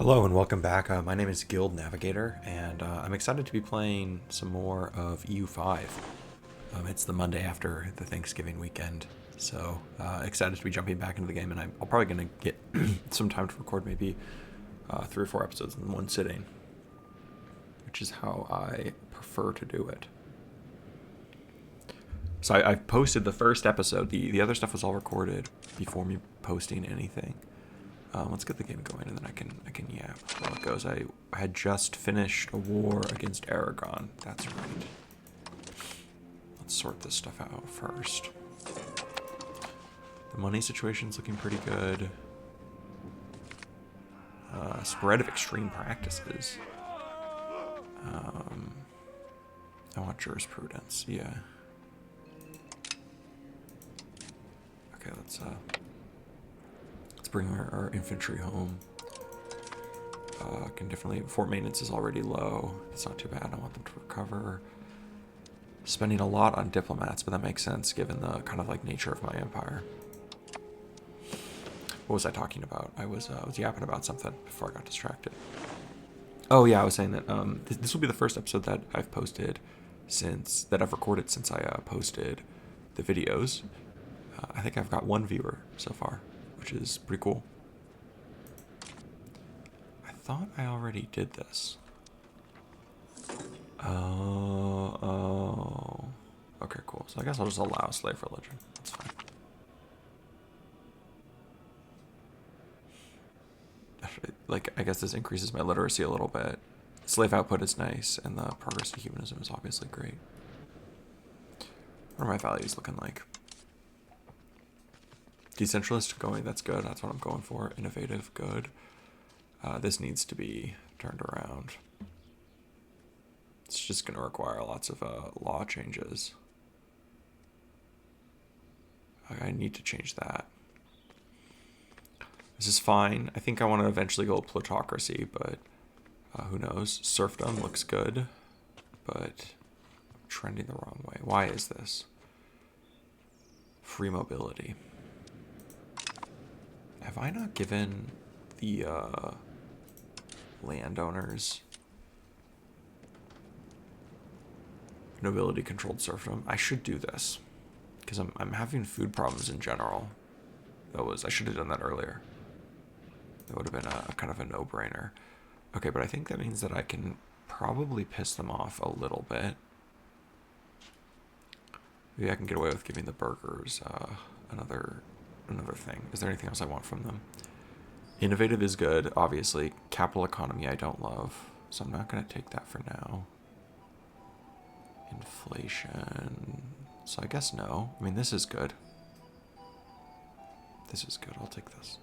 Hello and welcome back. My name is Guild Navigator, and I'm excited to be playing some more of EU5. It's the Monday after the Thanksgiving weekend, so excited to be jumping back into the game, and I'm probably going to get some time to record maybe 3 or 4 episodes in one sitting, which is how I prefer to do it. So I posted the first episode. The other stuff was all recorded before me posting anything. Let's get the game going, and then I can yap how it goes. I had just finished a war against Aragon. That's right. Let's sort this stuff out first. The money situation's looking pretty good. Spread of extreme practices. I want jurisprudence. Yeah. Okay, let's bring our infantry home. Can definitely... Fort maintenance is already low. It's not too bad. I want them to recover. Spending a lot on diplomats, but that makes sense given the kind of like nature of my empire. What was I talking about? I was yapping about something before I got distracted. Oh yeah, I was saying that this will be the first episode that I've posted that I've recorded since I posted the videos. I think I've got 1 viewer so far, which is pretty cool. I thought I already did this. Oh. Okay, cool. So I guess I'll just allow slave religion. That's fine. Like, I guess this increases my literacy a little bit. Slave output is nice, and the progress to humanism is obviously great. What are my values looking like? Decentralist going, that's good. That's what I'm going for. Innovative, good. This needs to be turned around. It's just going to require lots of law changes. I need to change that. This is fine. I think I want to eventually go plutocracy, but who knows? Serfdom looks good, but trending the wrong way. Why is this? Free mobility. Have I not given the landowners nobility controlled serfdom? I should do this because I'm having food problems in general. I should have done that earlier. That would have been a kind of a no-brainer. Okay, but I think that means that I can probably piss them off a little bit. Maybe I can get away with giving the burghers another thing. Is there anything else I want from them? Innovative is good, obviously. Capital economy I don't love, so I'm not going to take that for now. Inflation. So I guess no. I mean, this is good. This is good. I'll take this.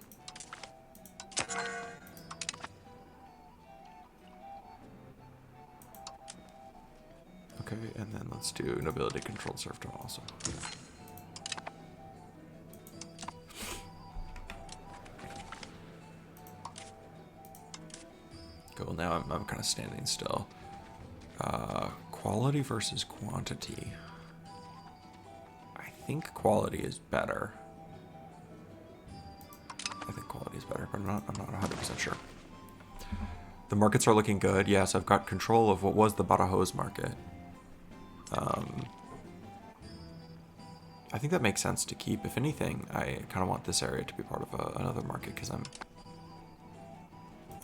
Okay, and then let's do nobility controlled serfdom also. Cool, now I'm kind of standing still. Quality versus quantity. I think quality is better. I think quality is better, but I'm not 100% sure. The markets are looking good. Yes, I've got control of what was the Badajoz market. I think that makes sense to keep. If anything, I kind of want this area to be part of another market because I'm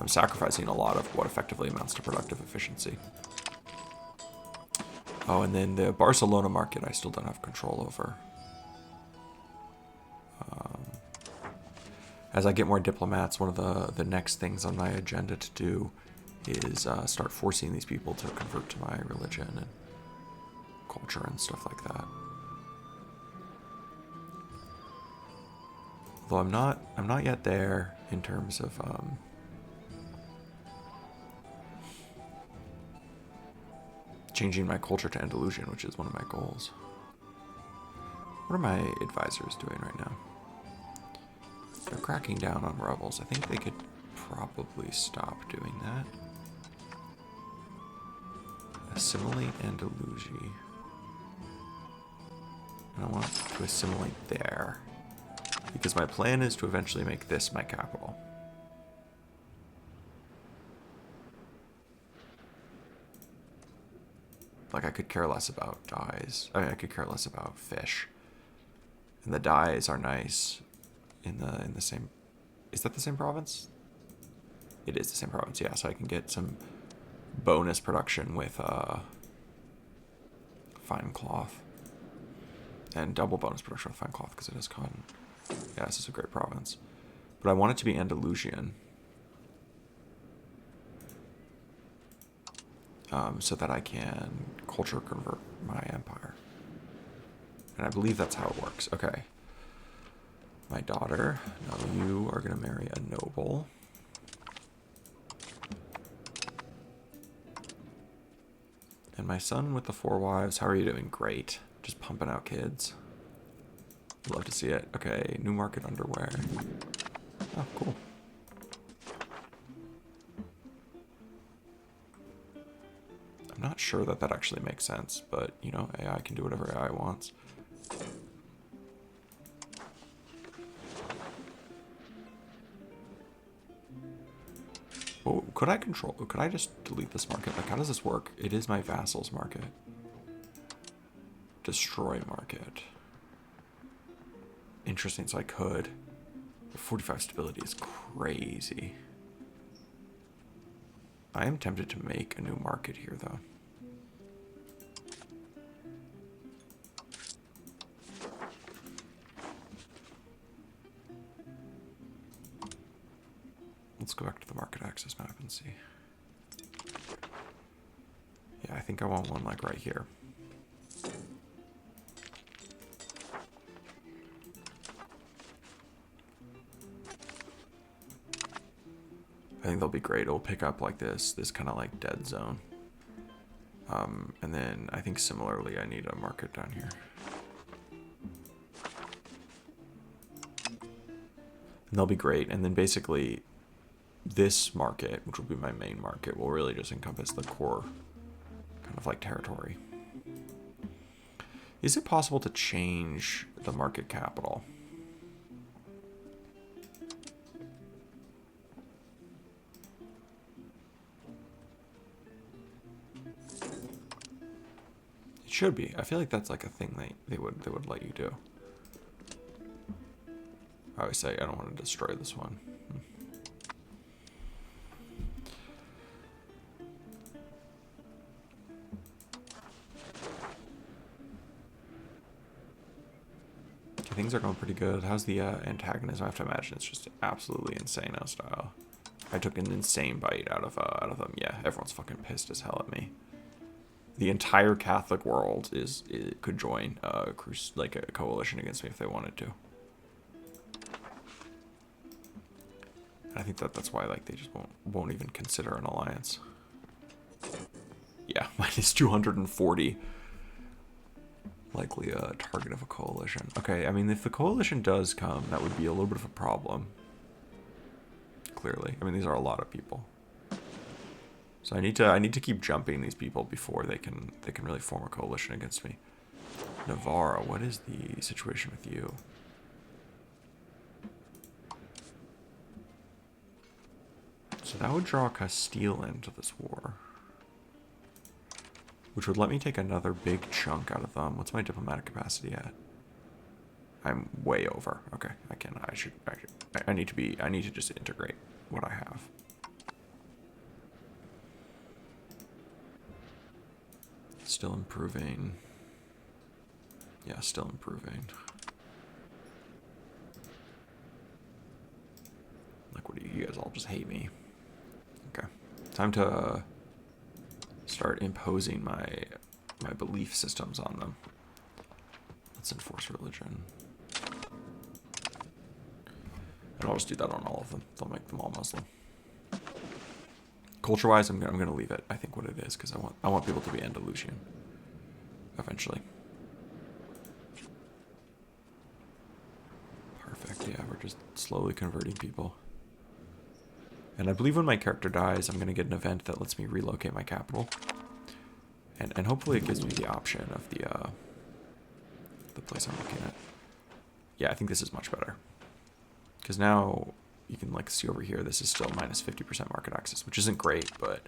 sacrificing a lot of what effectively amounts to productive efficiency. Oh, and then the Barcelona market I still don't have control over. As I get more diplomats, one of the next things on my agenda to do is start forcing these people to convert to my religion and culture and stuff like that. Although I'm not yet there in terms of changing my culture to Andalusian, which is one of my goals. What are my advisors doing right now? They're cracking down on rebels. I think they could probably stop doing that. Assimilate Andalusia. And I want to assimilate there. Because my plan is to eventually make this my capital. Like, I could care less about dyes. I mean, I could care less about fish. And the dyes are nice in the same... Is that the same province? It is the same province, yeah. So I can get some bonus production with fine cloth. And double bonus production with fine cloth because it is cotton. Yeah, this is a great province. But I want it to be Andalusian. So that I can culture convert my empire. And I believe that's how it works. Okay. My daughter, now you are going to marry a noble. And my son with the 4 wives, how are you doing? Great. Just pumping out kids. Love to see it. Okay, new market underwear. Oh, cool. I'm not sure that that actually makes sense, but, you know, AI can do whatever AI wants. Oh, could I just delete this market? Like, how does this work? It is my vassal's market. Destroy market. Interesting, so I could. The 45 stability is crazy. I am tempted to make a new market here, though. Let's go back to the market access map and see. Yeah, I think I want one like right here. I think they'll be great. It'll pick up like this kind of like dead zone. And then I think similarly I need a market down here. And they'll be great. And then basically this market, which will be my main market, will really just encompass the core kind of like territory. Is it possible to change the market capital? It should be. I feel like that's like a thing they would let you do. I always say I don't want to destroy this one. Okay, things are going pretty good. How's the antagonism? I have to imagine it's just absolutely insane style. I took an insane bite out of them. Yeah, everyone's fucking pissed as hell at me. The entire Catholic world could join a coalition against me if they wanted to. And I think that's why like they just won't even consider an alliance. Yeah, minus 240. Likely a target of a coalition. Okay, I mean if the coalition does come, that would be a little bit of a problem. Clearly, I mean these are a lot of people. So I need to keep jumping these people before they can really form a coalition against me. Navarra, what is the situation with you? So that would draw Castile into this war, which would let me take another big chunk out of them. What's my diplomatic capacity at? I'm way over. Okay, I need to just integrate what I have. Still improving. Yeah, still improving. Like, what do you guys all just hate me? Okay, time to start imposing my belief systems on them. Let's enforce religion. And I'll just do that on all of them. They'll make them all Muslim. Culture-wise, I'm gonna leave it. I think what it is because I want people to be Andalusian eventually. Perfect. Yeah, we're just slowly converting people. And I believe when my character dies, I'm gonna get an event that lets me relocate my capital, and hopefully it gives me the option of the place I'm looking at. Yeah, I think this is much better because now you can like see over here. This is still minus 50% market access, which isn't great, but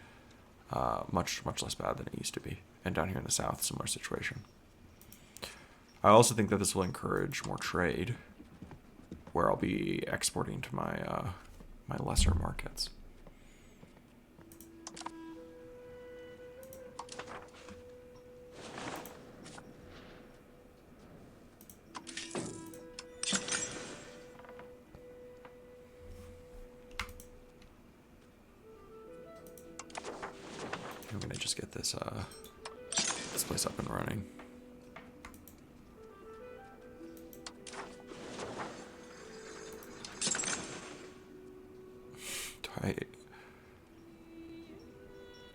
much less bad than it used to be. And down here in the south, similar situation. I also think that this will encourage more trade, where I'll be exporting to my my lesser markets. I'm gonna just get this this place up and running.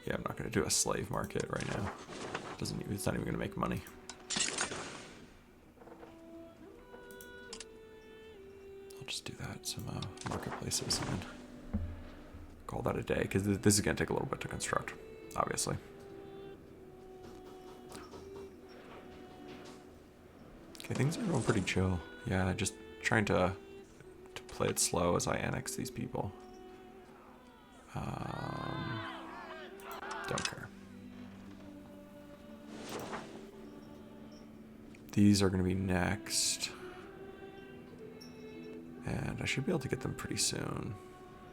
Yeah, I'm not gonna do a slave market right now. It's not even gonna make money. I'll just do that, some marketplaces, and then call that a day, because this is gonna take a little bit to construct, obviously. Okay, things are going pretty chill. Yeah, just trying to play it slow as I annex these people. Don't care. These are going to be next. And I should be able to get them pretty soon,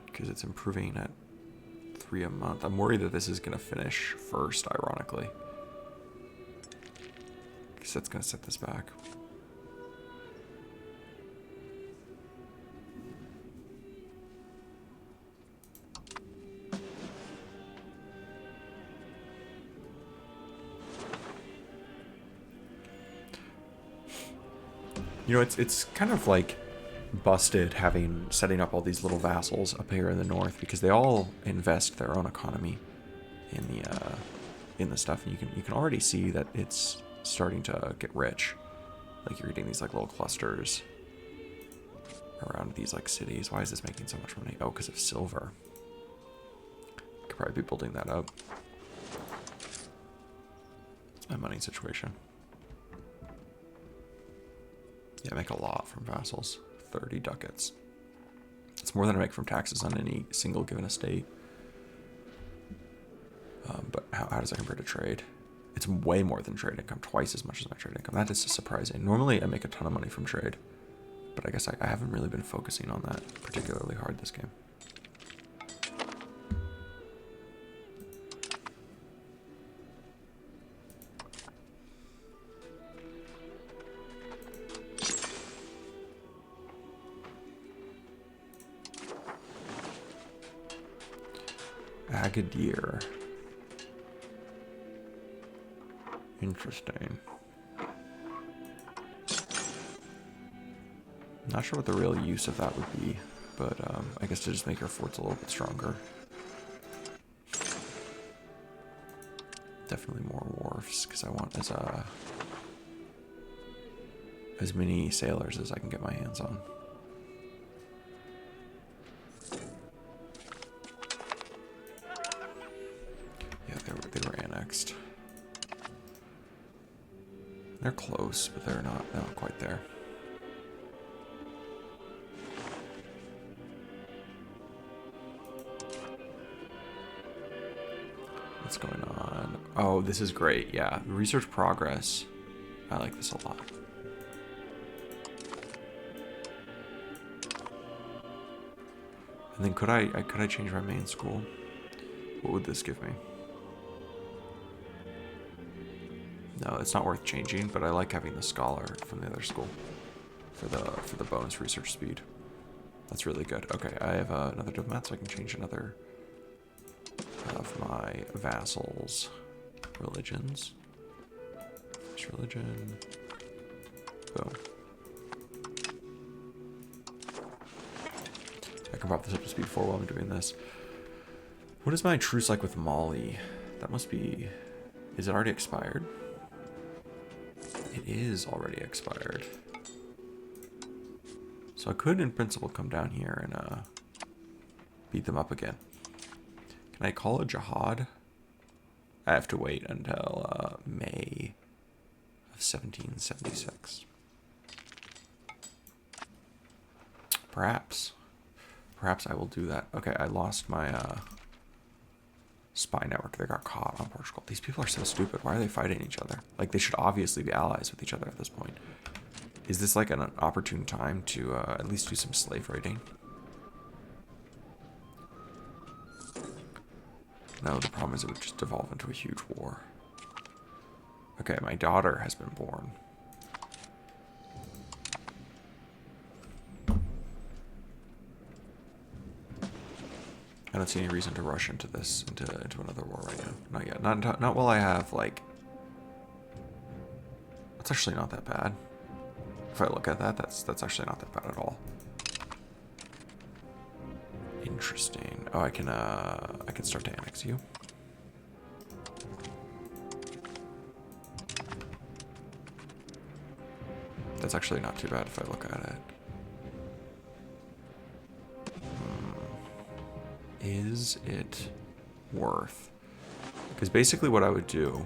because it's improving at 3 a month. I'm worried that this is going to finish first, ironically, because that's going to set this back. You know, it's kind of like busted setting up all these little vassals up here in the north, because they all invest their own economy in the stuff, and you can already see that it's starting to get rich. Like, you're getting these like little clusters around these like cities. Why is this making so much money? Oh, because of silver. Could probably be building that up. It's my money situation. Yeah, I make a lot from vassals. 30 ducats. It's more than I make from taxes on any single given estate. But how does that compare to trade? It's way more than trade income, twice as much as my trade income. That is surprising. Normally I make a ton of money from trade, but I guess I haven't really been focusing on that particularly hard this game. Agadir. Interesting. Not sure what the real use of that would be, but I guess to just make your forts a little bit stronger. Definitely more wharfs, because I want as many sailors as I can get my hands on. They were annexed. They're close, but they're not quite there. What's going on? Oh, this is great. Yeah, research progress. I like this a lot. And then could I change my main school? What would this give me? No, it's not worth changing, but I like having the scholar from the other school for the bonus research speed. That's really good. Okay, I have another diplomat, so I can change another of my vassals' religions. First religion. Boom. I can pop this up to speed 4 while I'm doing this. What is my truce like with Mali? That must be... Is it already expired? It is already expired. So I could, in principle, come down here and beat them up again. Can I call a jihad? I have to wait until May of 1776. Perhaps I will do that. Okay, I lost my spy network that got caught on Portugal. These people are so stupid. Why are they fighting each other? Like, they should obviously be allies with each other at this point. Is this like an opportune time to at least do some slave raiding? No, the problem is it would just devolve into a huge war. Okay, my daughter has been born. I don't see any reason to rush into this, into another war right now. Not yet. Not while I have, like... That's actually not that bad. If I look at that, that's actually not that bad at all. Interesting. Oh, I can start to annex you. That's actually not too bad if I look at it. Is it worth? Because basically what I would do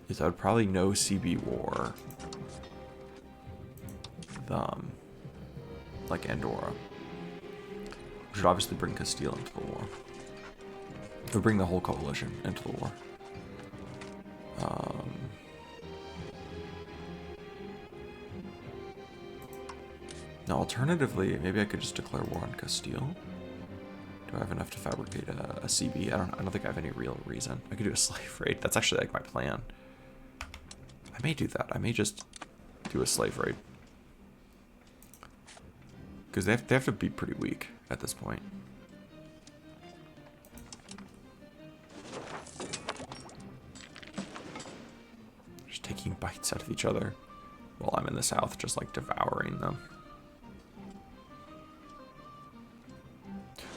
is I would probably no CB war like Andorra. Which would obviously bring Castile into the war. It would bring the whole coalition into the war. Now, alternatively, maybe I could just declare war on Castile. Do I have enough to fabricate a CB? I don't think I have any real reason. I could do a slave raid. That's actually like my plan. I may do that. I may just do a slave raid. Because they have to be pretty weak at this point. Just taking bites out of each other while I'm in the south, just like devouring them.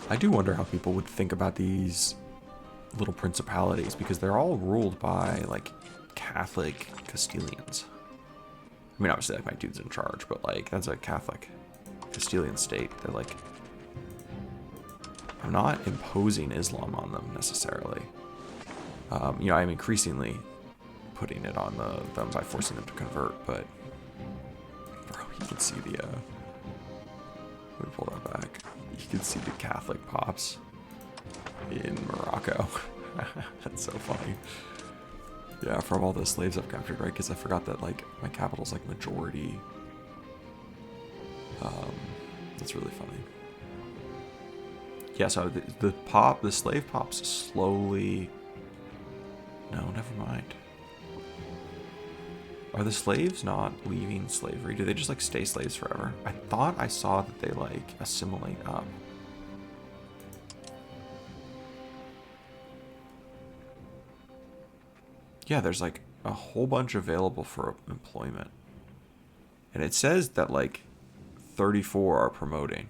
I do wonder how people would think about these little principalities, because they're all ruled by like Catholic Castilians. I mean, obviously like my dude's in charge, but like that's a Catholic Castilian state. They're like, I'm not imposing Islam on them necessarily. You know, I'm increasingly putting it on them by forcing them to convert, but bro, you can see the let me pull that back. You can see the Catholic pops in Morocco. That's so funny. Yeah, from all the slaves I've captured, right? Because I forgot that like my capital's like majority. That's really funny. Yeah, so the slave pops slowly. No, never mind. Are the slaves not leaving slavery? Do they just like stay slaves forever? I thought I saw that they like assimilate up. Yeah, there's like a whole bunch available for employment. And it says that like 34 are promoting.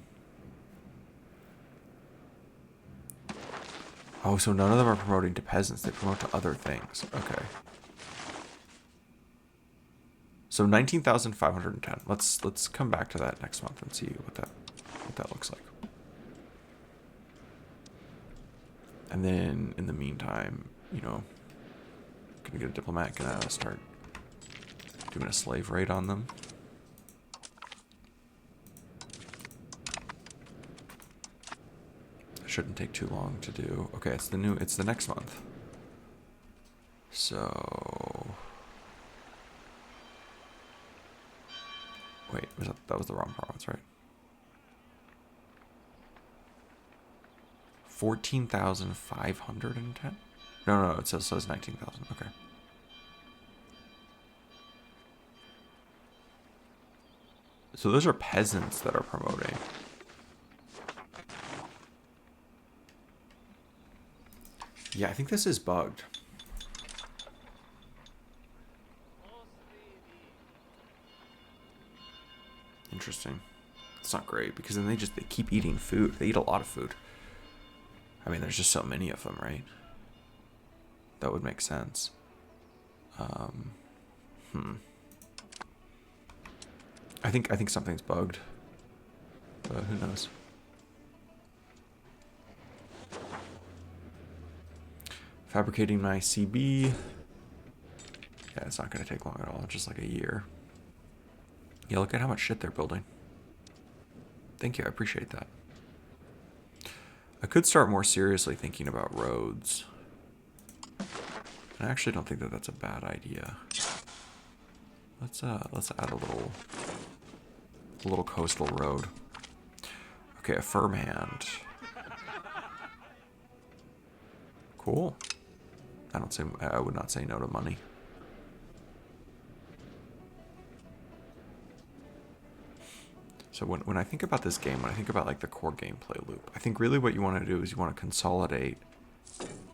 Oh, so none of them are promoting to peasants. They promote to other things. Okay. So 19,510. Let's come back to that next month and see what that looks like. And then in the meantime, you know, gonna get a diplomat, gonna start doing a slave raid on them. Shouldn't take too long to do. Okay, it's the next month. So wait, that was the wrong province, right? 14,510? No, it says 19,000. Okay. So those are peasants that are promoting. Yeah, I think this is bugged. Interesting. It's not great because then they keep eating food. They eat a lot of food. I mean, there's just so many of them, right? That would make sense. I think something's bugged. But who knows? Fabricating my CB. Yeah, it's not going to take long at all. Just like a year. Yeah, look at how much shit they're building. Thank you. I appreciate that. I could start more seriously thinking about roads. I actually don't think that that's a bad idea. Let's add a little coastal road. Okay, a firm hand. Cool. I would not say no to money. So when I think about this game, when I think about like the core gameplay loop, I think really what you want to do is you want to consolidate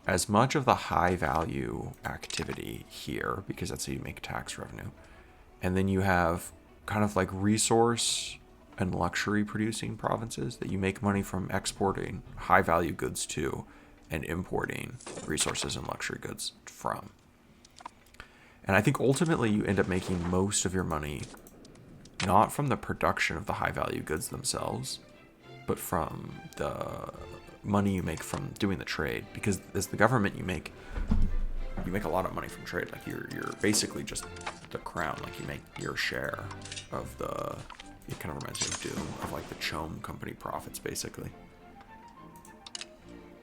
as much of the high value activity here, because that's how you make tax revenue. And then you have kind of like resource and luxury producing provinces that you make money from exporting high value goods to and importing resources and luxury goods from. And I think ultimately you end up making most of your money not from the production of the high value goods themselves, but from the money you make from doing the trade. Because as the government, you make a lot of money from trade. Like you're basically just the crown. Like you make your share of the. It kind of reminds me of Doom, of like the Chome company profits, basically.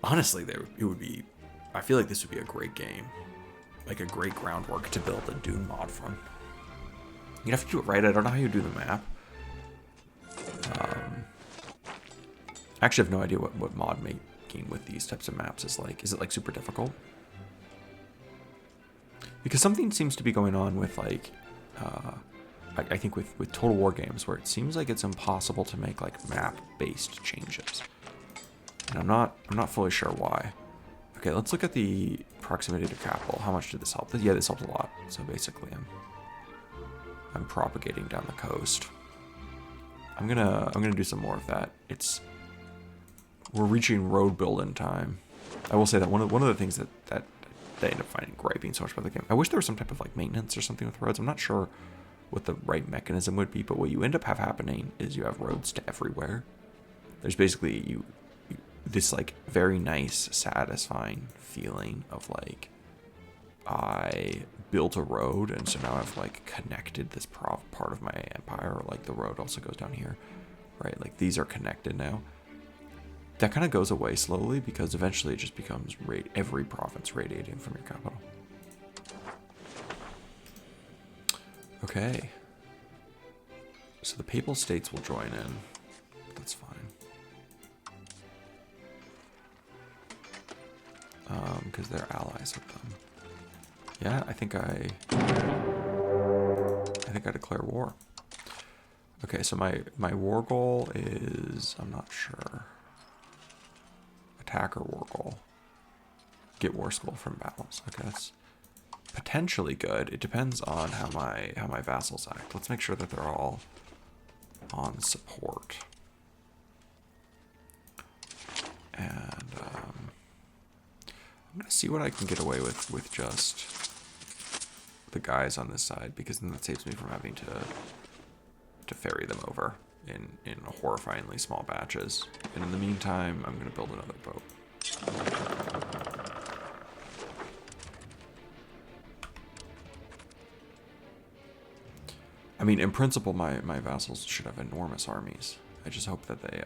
Honestly, it would be. I feel like this would be a great game, like a great groundwork to build a Doom mod from. You'd have to do it right. I don't know how you do the map. I actually have no idea what mod making with these types of maps is like. Is it like super difficult? Because something seems to be going on with like, I think with Total War games where it seems like it's impossible to make like map-based changes. And I'm not fully sure why. Okay, let's look at the proximity to capital. How much did this help? Yeah, this helped a lot. So basically, I'm propagating down the coast. I'm gonna do some more of that. We're reaching road building time. I will say that one of the things that they end up finding griping so much about the game. I wish there was some type of like maintenance or something with roads. I'm not sure what the right mechanism would be, but what you end up happening is you have roads to everywhere. There's basically this like very nice, satisfying feeling of like I built a road, and so now I've like connected this part of my empire. Or like the road also goes down here, right? Like these are connected now. That kind of goes away slowly because eventually it just becomes every province radiating from your capital. Okay. So the Papal States will join in. That's fine. Because they're allies with them. Yeah, I think I declare war. Okay, so my war goal is, I'm not sure. Attack or war goal. Get war school from battles. Okay, that's potentially good. It depends on how my vassals act. Let's make sure that they're all on support. And I'm gonna see what I can get away with just the guys on this side, because then that saves me from having to ferry them over in horrifyingly small batches. And in the meantime, I'm gonna build another boat. I mean, in principle, my vassals should have enormous armies. I just hope that they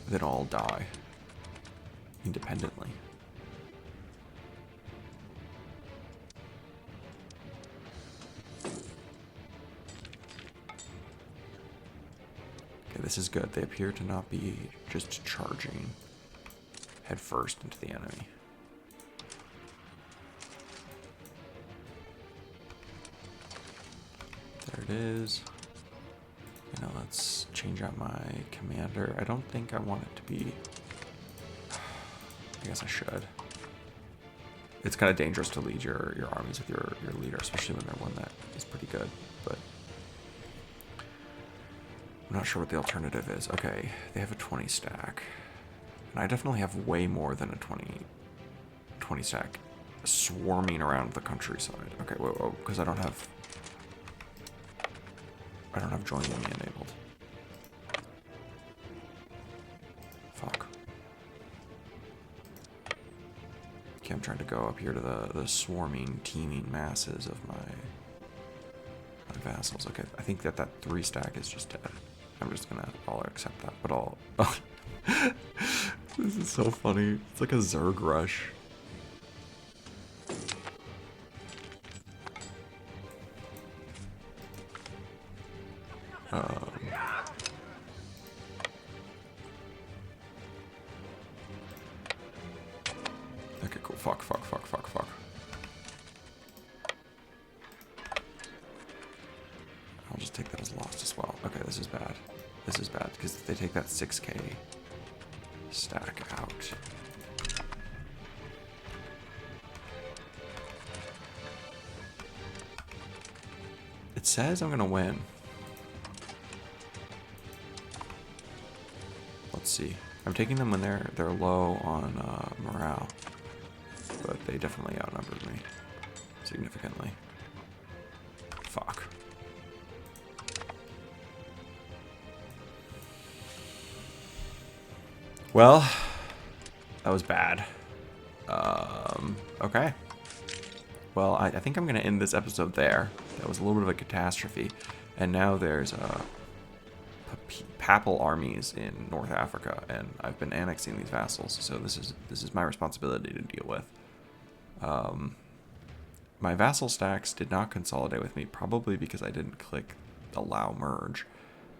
don't all die independently. Okay, this is good. They appear to not be just charging headfirst into the enemy. There it is. You know, let's change out my commander. I don't think I want it to be... I guess I should. It's kind of dangerous to lead your armies with your leader, especially when they're one that is pretty good, but I'm not sure what the alternative is. Okay, they have a 20 stack. And I definitely have way more than a 20 stack swarming around the countryside. Okay, whoa, because I don't have join me enabled. Fuck. Okay, I'm trying to go up here to the swarming, teeming masses of my vassals. Okay, I think that 3 stack is just dead. I'm just gonna all accept that, but all. This is so funny. It's like a Zerg rush. Okay, cool. Fuck. I'll just take that as lost as well. Okay, this is bad. This is bad, because if they take that 6k stack out. It says I'm gonna win. Let's see. I'm taking them when they're low on morale, but they definitely outnumbered me significantly. Fuck. Well, that was bad. Okay. Well, I think I'm going to end this episode there. That was a little bit of a catastrophe. And now there's papal armies in North Africa, and I've been annexing these vassals, so this is my responsibility to deal with. My vassal stacks did not consolidate with me, probably because I didn't click allow merge.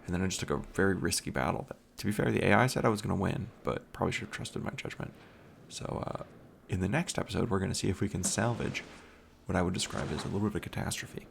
And then I just took a very risky battle. To be fair, the AI said I was going to win, but probably should have trusted my judgment. So in the next episode, we're going to see if we can salvage what I would describe as a little bit of a catastrophe.